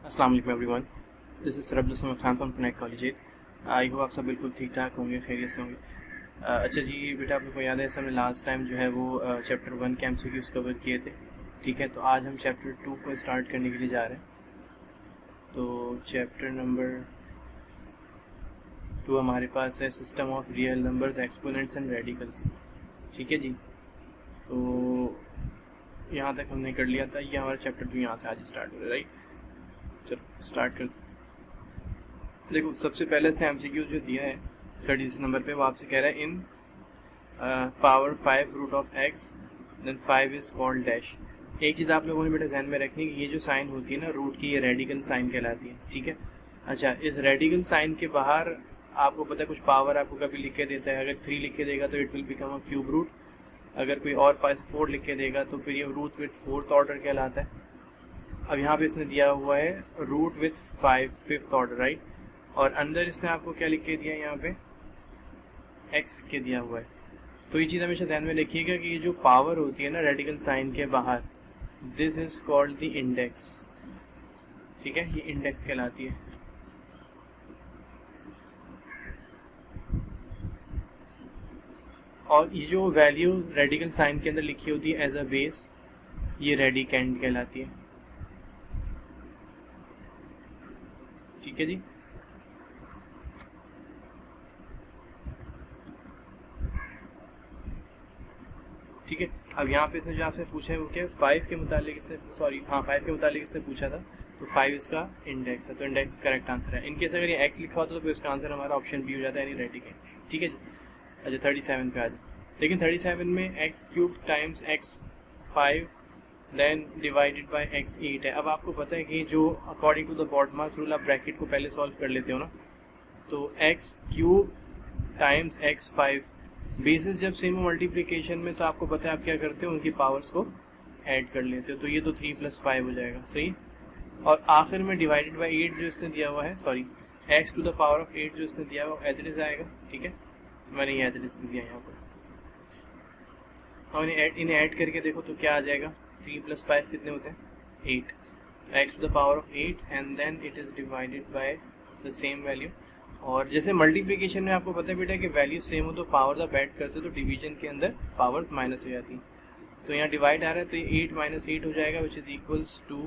अस्सलाम वालेकुम everyone, this is Sarbdul Khan from Pune college. I hope आप सब बिल्कुल ठीक ठाक होंगे, खैरियत से होंगे। अच्छा जी बेटा, आप लोग को याद है हमने लास्ट टाइम जो है वो चैप्टर 1 के MCQs कवर किए थे। ठीक है, तो आज हम चैप्टर 2 को स्टार्ट करने के लिए जा रहे हैं। तो चैप्टर नंबर 2 हमारे पास है system of real numbers, exponents and radicals. ठीक है जी, तो यहाँ तक हमने कर लिया था। ये हमारा चैप्टर 2 यहाँ से आज स्टार्ट हो रहा है, राइट। चलो स्टार्ट कर। देखो, सबसे पहले इसने MCQ जो दिया है 36 नंबर पे, वो आपसे कह रहा है in power 5 root of x then 5 is called dash. एक चीज़ आप लोगों ने बेटा ध्यान में रखनी है कि ये जो साइन होती है ना रूट की, ये रेडिकल साइन कहलाती है। ठीक है, अच्छा इस रेडिकल साइन के बाहर आपको पता है कुछ पावर आपको कभी लिख के देता है। अगर 3 लिख के देगा तो it will become a cube root. अगर कोई और पास 4 लिख के देगा तो फिर ये रूट विथ 4th ऑर्डर कहलाता है। अब यहाँ पे इसने दिया हुआ है root with 5th order, right. और अंदर इसने आपको क्या लिख के दिया है, यहाँ पे x लिख के दिया हुआ है। तो ये चीज़ हमेशा ध्यान में रखिएगा कि ये जो पावर होती है ना रेडिकल साइन के बाहर, this is called the index. ठीक है, ये इंडेक्स कहलाती है। और ये जो वैल्यू रेडिकल साइन के अंदर लिखी होती है एज अ बेस, ये रेडिकेंड कहलाती है। ठीक है जी, ठीक है। अब यहाँ पे इसने जो आपसे पूछा है वो क्या है, 5 के मुतालिक इसने 5 के मुतालिक इसने पूछा था, तो 5 इसका इंडेक्स है, तो इंडेक्स करेक्ट आंसर है। इनकेस अगर ये x लिखा होता तो फिर इसका आंसर हमारा ऑप्शन बी हो जाता है, यानी रेडिकेंड। ठीक है जी, अच्छा 37 पे आ जाए। लेकिन 37 में x³ times x5 then divided by x8 है। अब आपको पता है कि जो according to the BODMAS rule आप ब्रैकेट को पहले सॉल्व कर लेते हो ना, तो x³ टाइम्स x5 बेसिस जब सेम हो मल्टीप्लिकेशन में, तो आपको पता है आप क्या करते हो, उनकी पावर्स को ऐड कर लेते हो। तो ये तो 3 + 5 हो जाएगा, सही। और आखिर में डिवाइडेड बाय 8 जो इसने दिया हुआ है, x to the power of 8 जो इसने दिया हुआ है एज इट इज आएगा। ठीक है, मैंने ये एज इट इज दिया यहाँ पर। और इन्हें ऐड करके देखो तो क्या आ जाएगा, 3 + 5 कितने होते हैं, 8। x to the power of 8 and then it is divided by the same value. और जैसे मल्टीप्लिकेशन में आपको पता है बेटा कि वैल्यू सेम हो तो पावर जब ऐड करते तो डिवीजन के अंदर पावर माइनस हो जाती है। तो यहाँ डिवाइड आ रहा है तो ये 8 - 8 हो जाएगा, which is equals to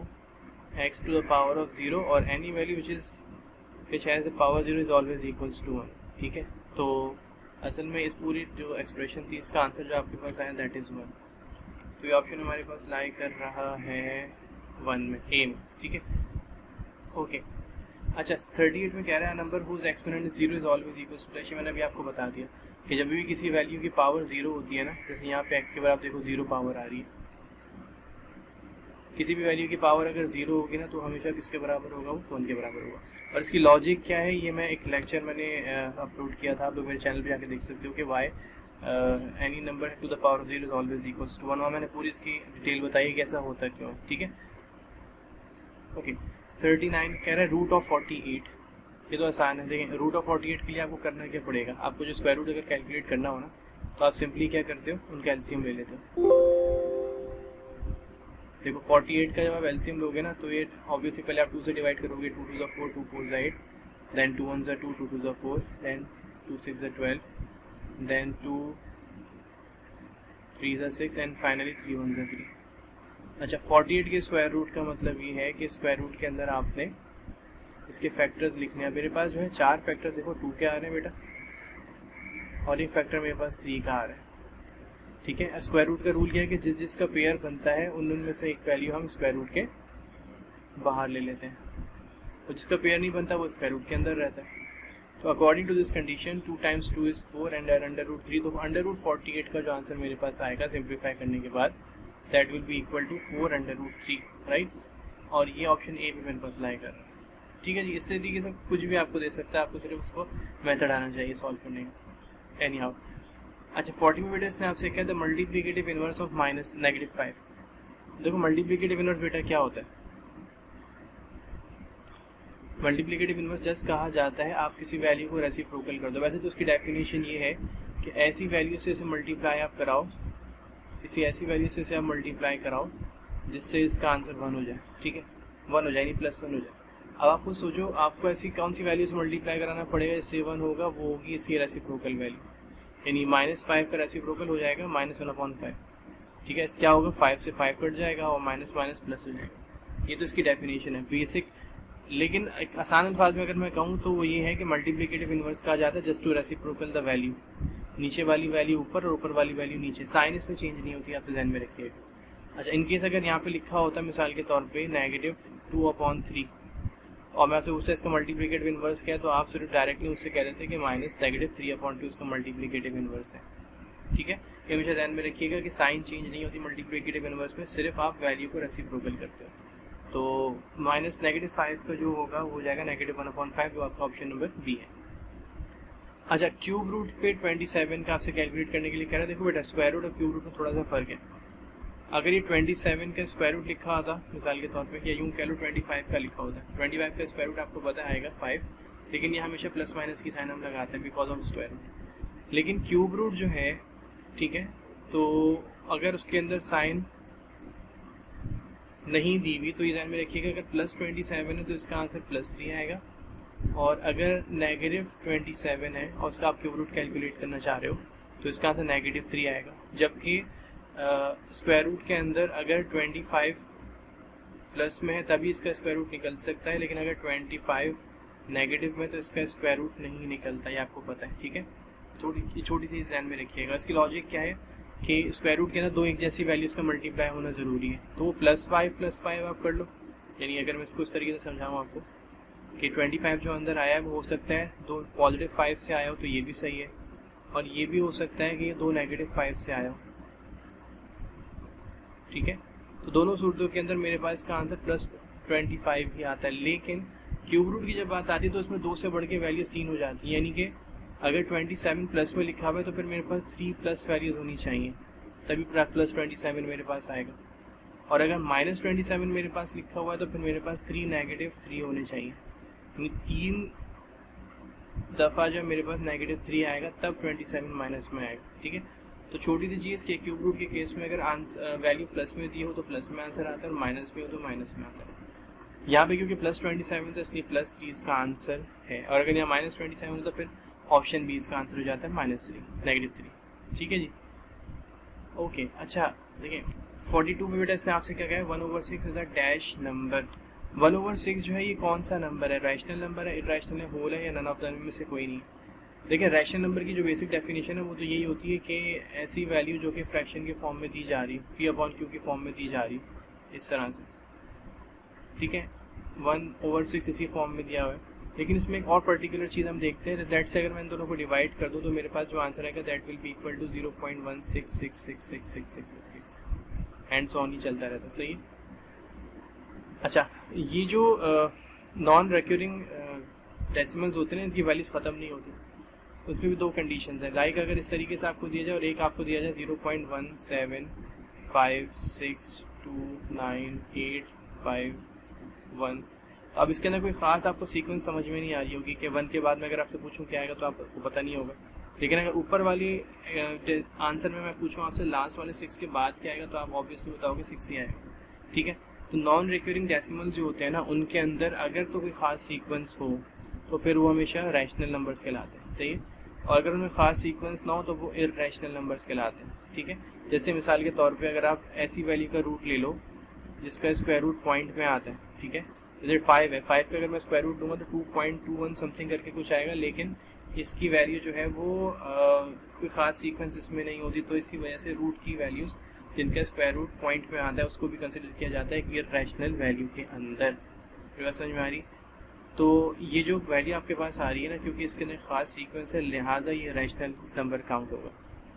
x to the power of 0 और any value which has the power 0 is always equals to 1। ठीक है, तो असल में इस पूरी जो एक्सप्रेशन थी इसका आंसर जो आपके पास आया दैट इज 1। तो ये ऑप्शन हमारे पास लाई कर रहा है 1 में, ए में। ठीक है, ओके। अच्छा 38 में कह रहा है number whose exponent 0 is always equals to dash. मैंने अभी आपको बता दिया कि जब भी किसी वैल्यू की पावर 0 होती है ना, जैसे यहाँ पे x के बराबर देखो 0 पावर आ रही है, किसी भी वैल्यू की पावर अगर 0 होगी ना तो हमेशा किसके बराबर होगा, वो 1 के बराबर होगा। और इसकी लॉजिक क्या है, ये मैं एक लेक्चर मैंने अपलोड किया था, आप लोग मेरे चैनल पे जाके देख सकते हो कि why any number to the power of 0 is always equals to 1। और मैंने पूरी इसकी डिटेल बताई कैसा होता क्यों। ठीक है, ओके। 39 कह रहा है रूट ऑफ 48। ये तो आसान है, देखें रूट ऑफ 48 के लिए आपको करना क्या पड़ेगा, आपको जो स्क्वायर रूट अगर कैलकुलेट करना हो ना तो आप सिंपली क्या करते हो, उनका एलसीएम ले लेते हो। देखो 48 का जब आप एलसीएम लोगे ना तो ये ऑब्वियसली पहले आप 2 से डिवाइड करोगे, 2 to the 4, 2 4 = 8, then 2 1 = 2, 2 2 = 4, then 2 6 = 12, then 2 3 = 6 and finally 3 1 = 3। अच्छा 48 के स्क्वायर रूट का मतलब ये है कि स्क्वायर रूट के अंदर आपने इसके फैक्टर्स लिखने हैं। मेरे पास जो है 4 फैक्टर देखो 2 के आ रहे हैं बेटा, और एक फैक्टर मेरे पास 3 का आ रहा है। ठीक है, स्क्वायर रूट का रूल क्या है कि जिसका पेयर बनता है उनमें से एक वैल्यू हम स्क्वायर रूट के बाहर ले लेते हैं, और जिसका पेयर नहीं बनता वो स्क्वायर रूट के अंदर रहता है। तो according to this condition 2 × 2 = 4 and √3, तो √48 का जो आंसर मेरे पास आएगा सिंप्लीफाई करने के बाद that will be equal to 4√3, right. और ये ऑप्शन ए भी मेरे पास लाई कर रहा है। ठीक है जी, इससे तरीके से कुछ भी आपको दे सकता है, आपको सिर्फ उसको मेथड आना चाहिए सॉल्व करने का। एनी हाउ, अच्छा 40 में बेटा इसने आपसे क्या द मल्टीप्लिकेटिव इनवर्स ऑफ -5। देखो मल्टीप्लिकेटिव इनवर्स बेटा क्या होता है, मल्टीप्लिकेटिव इनवर्स जस्ट कहा जाता है आप किसी वैल्यू को रेसिप्रोकल कर दो। वैसे तो उसकी डेफिनेशन ये है कि ऐसी वैल्यू से इसे मल्टीप्लाई आप कराओ, किसी ऐसी वैल्यू से इसे आप मल्टीप्लाई कराओ जिससे इसका आंसर 1 हो जाए। ठीक है, 1 हो जाए, यानी +1 हो जाए। अब आपको सोचो, आपको ऐसी कौन सी वैल्यू से मल्टीप्लाई कराना पड़ेगा जिससे 1 होगा, वो होगी इसकी रेसिप्रोकल वैल्यू, यानी -5 का रेसिप्रोकल हो जाएगा -1/5। ठीक है, क्या होगा, 5 से 5 कट जाएगा और माइनस माइनस प्लस हो जाएगा। ये तो इसकी डेफिनेशन है बेसिक। लेकिन एक आसान अल्फाज में अगर मैं कहूँ तो वो ये है कि मल्टीप्लिकेटिव इन्वर्स कहा जाता है just to reciprocal the value, नीचे वाली वैल्यू ऊपर और ऊपर वाली वैल्यू नीचे, साइन इसमें चेंज नहीं होती, आप ध्यान में रखिएगा। अच्छा, इनकेस अगर यहाँ पे लिखा होता है मिसाल के तौर पे -2/3 और मैं आपसे पूछता इसका मल्टीप्लिकेटिव इन्वर्स क्या है, तो आप सिर्फ डायरेक्टली उससे कह देते कि -3/2 इसका मल्टीप्लिकेटिव इन्वर्स है। ठीक है, ये हमेशा ध्यान में रखिएगा कि साइन चेंज नहीं होती मल्टीप्लिकेटिव इन्वर्स में, सिर्फ आप वैल्यू को रेसिप्रोकल करते हो। तो -5 का जो होगा वो हो जाएगा -1/5, जो आपका ऑप्शन नंबर बी है। अच्छा, क्यूब रूट पे 27 का आपसे कैलकुलेट करने के लिए कह रहा है। देखो बेटा, स्क्वायर रूट और क्यूब रूट में थोड़ा सा फर्क है। अगर ये 27 का स्क्वायर रूट लिखा होता मिसाल के तौर पे, या यूँ कह लो 25 का लिखा होता, 25 का स्क्वायर रूट आपको पता आएगा 5, लेकिन ये हमेशा प्लस माइनस की साइन हम लगाते हैं बिकॉज ऑफ स्क्वायर रूट। लेकिन क्यूब रूट जो है, ठीक है, तो अगर उसके अंदर साइन नहीं दी हुई तो ये ध्यान में रखिएगा, अगर +27 है तो इसका आंसर +3 आएगा, और अगर -27 है और उसका आप क्यूब रूट कैलकुलेट करना चाह रहे हो तो इसका आंसर -3 आएगा। जबकि स्क्वायर रूट के अंदर अगर 25 प्लस में है तभी इसका स्क्वायर रूट निकल सकता है, लेकिन अगर 25 नेगेटिव में तो इसका स्क्वायर रूट नहीं निकलता, ये आपको पता है। ठीक है, छोटी सी ध्यान में रखिएगा। इसकी लॉजिक क्या है कि स्क्वायर रूट के अंदर 2 एक जैसी वैल्यूज़ का मल्टीप्लाई होना ज़रूरी है, तो वो +5 आप कर लो। यानी अगर मैं इसको इस तरीके से समझाऊँ आपको कि 25 जो अंदर आया है वो हो सकता है 2 +5 से आया हो, तो ये भी सही है, और ये भी हो सकता है कि ये 2 -5 से आया हो। ठीक है, तो दोनों सूरतों के अंदर मेरे पास इसका आंसर +25 ही आता है। लेकिन क्यूब रूट की जब बात आती है तो इसमें 2 से बढ़ के वैल्यूज 3 हो जाती है, यानी कि अगर 27 प्लस में लिखा हुआ है तो फिर मेरे पास 3 प्लस वैल्यूज होनी चाहिए, तभी +27 मेरे पास आएगा। और अगर -27 मेरे पास लिखा हुआ है तो फिर मेरे पास 3 -3 होने चाहिए, यानी 3 दफ़ा जब मेरे पास -3 आएगा तब 27 माइनस में आएगा। ठीक है, तो छोटी सी चीज़ के क्यूब रूट के केस में अगर वैल्यू प्लस में दी हो तो प्लस में आंसर आता है, और माइनस में हो तो माइनस में आता है। यहाँ पे क्योंकि +27 तो इसलिए +3 इसका आंसर है, और अगर यहाँ -27 हो तो फिर ऑप्शन बी इसका आंसर हो जाता है -3। ठीक है जी, ओके। अच्छा देखिए, 42 में बेटा इसने आपसे क्या कहा है, 1/6 इज अ डैश नंबर। 1/6 जो है ये कौन सा नंबर है, रैशनल नंबर है, इरैशनल है, होल है, या नन ऑफ द में से कोई नहीं। देखिए, रैशनल नंबर की जो बेसिक डेफिनेशन है वो तो यही होती है कि ऐसी वैल्यू जो कि फ्रैक्शन के फॉर्म में दी जा रही है, P/Q के फॉर्म में दी जा रही है, इस तरह से। ठीक है, 1/6 इसी फॉर्म में दिया हुआ है। लेकिन इसमें एक और पर्टिकुलर चीज़ हम देखते हैं, दैट से अगर मैं इन दोनों को डिवाइड कर दूँ तो मेरे पास जो आंसर आएगा that will be equal to 0.16666666 and so on ही चलता रहता है। सही है। अच्छा, ये जो नॉन रिकरिंग डेसिमल्स होते हैं इनकी वैल्यूज ख़त्म नहीं होती, उसमें भी 2 कंडीशंस हैं। लाइक अगर इस तरीके से आपको दिया जाए और एक आपको दिया जाए 0.175629851, अब इसके अंदर कोई ख़ास आपको सीक्वेंस समझ में नहीं आ रही होगी कि 1 के बाद में अगर आपसे पूछूं क्या आएगा तो आपको पता नहीं होगा। लेकिन अगर ऊपर वाली आंसर में मैं पूछूं आपसे लास्ट वाले 6 के बाद क्या आएगा तो आप ऑब्वियसली बताओगे 6 ही आएगा। ठीक है, तो नॉन रिकरिंग डेसिमल जो होते हैं ना, उनके अंदर अगर तो कोई ख़ास सीक्वेंस हो तो फिर वो हमेशा रैशनल नंबर्स कहलाते हैं। सही है, और अगर उनमें ख़ास सीक्वेंस ना हो तो वो इरैशनल नंबर्स कहलाते हैं। ठीक है, जैसे मिसाल के तौर पे अगर आप ऐसी वैल्यू का रूट ले लो जिसका स्क्वायर रूट पॉइंट में आता है। ठीक है, जैसे 5 है, 5 का अगर मैं स्क्वायर रूट दूंगा तो 2.21 समथिंग करके कुछ आएगा, लेकिन इसकी वैल्यू जो है वो कोई ख़ास सीक्वेंस इसमें नहीं होती, तो इसी वजह से रूट की वैल्यूज़ जिनका स्क्वायर रूट पॉइंट में आता है उसको भी कंसिडर किया जाता है कि इरैशनल वैल्यू के अंदर। समझ में आ रही? तो ये जो वैल्यू आपके पास आ रही है ना, क्योंकि इसके अंदर ख़ास सीक्वेंस है, लिहाजा ये रैशनल नंबर काउंट होगा।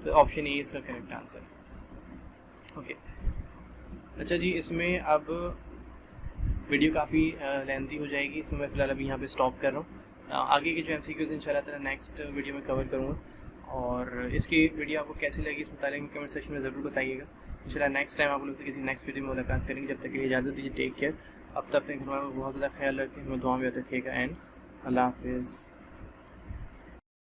तो ऑप्शन ए इसका करेक्ट आंसर है। ओके, अच्छा जी, इसमें अब वीडियो काफ़ी लेंथी हो जाएगी, इसमें मैं फ़िलहाल अभी यहाँ पे स्टॉप कर रहा हूँ। आगे के जो MCQs इंशाल्लाह ताला नेक्स्ट वीडियो में कवर करूँगा, और इसकी वीडियो आपको कैसी लगी इस मुतालिक में कमेंट सेक्शन में ज़रूर बताइएगा। इंशाल्लाह नेक्स्ट टाइम आप लोग से किसी नेक्स्ट वीडियो में मुलाकात करेंगे। जब तक के लिए इजाज़त दीजिए, टेक केयर। अब तक अपने घर में बहुत ज़्यादा ख्याल रखें, हमें दुआ में रखिएगा, एंड अल्लाह हाफिज़।